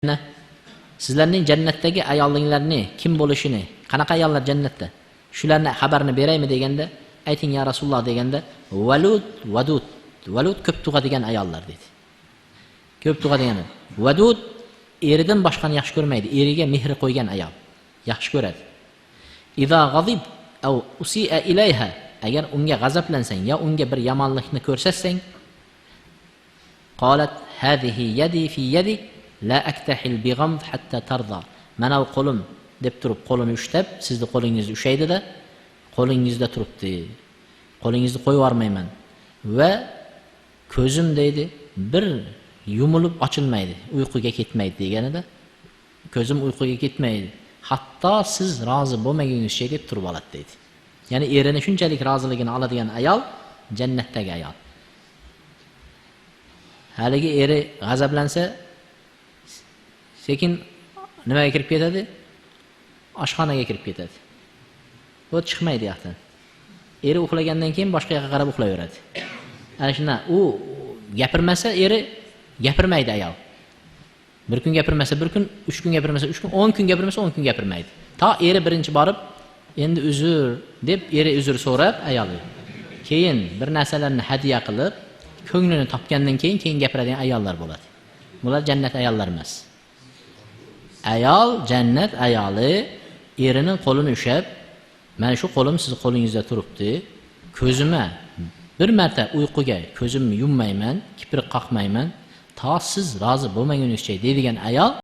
Sizlarning jannatdagi ayolinglarni kim bo'lishini, qanaqa ayollar jannatda? Shularni xabarini beraymi deganda, ayting ya Rasululloh deganda, valud, vadud. Valud ko'p tug'adigan ayollar dedi. Ko'p tug'adigan. Vadud eridan boshqani yaxshi ko'rmaydi. Eriga mehr qo'ygan ayol yaxshi ko'radi. Iza g'azib aw usi'a ilayha, agar unga g'azablansang yo unga bir yomonlikni ko'rsatsang, qalat hadihi yadi fi yadi la aktahil bi ghamd hatta tarda. Mana u qo'lim deb turib qo'lini ushlab, sizni qo'lingizni ushlaydi-da, qo'lingizda turibdi. Qo'lingizni qo'yib yormayman va ko'zim deydi bir yumilib ochilmaydi, uyquga ketmaydi deganida, ko'zim uyquga ketmaydi. Hatto siz rozi bo'lmaguningizcha deb turib oladi deydi. Ya'ni erini shunchalik roziligini oladigan ayol jannatdagi ayol. Haligi eri g'azablansa, sekin nimaga kirib ketadi? Oshxonaga kirib ketadi. Bu chiqmaydi yoqdan. Eri uxlagandan keyin boshqa yoqqa qarab uxlayveradi. Ana shunda u gapirmasa, eri gapirmaydi ayol. Bir kun gapirmasa, bir kun, 3 kun gapirmasa, 3 kun, 10 kun gapirmasa, 10 kun gapirmaydi. Ta eri birinchi borib, endi uzr deb eri uzr so'rab ayoli. Keyin bir narsalarni hadiya qilib, ko'nglini topgandan keyin gapiradigan ayollar bo'ladi. Bular jannat ayollar emas. Ayol jannat ayoli erining qo'lini ushlab, mana shu qo'lim siz qo'lingizda turibdi. Ko'zimga bir marta uyquga ko'zimni yummayman, kipriq qoqmayman, to siz rozi bo'lmaguningizcha deydigan ayol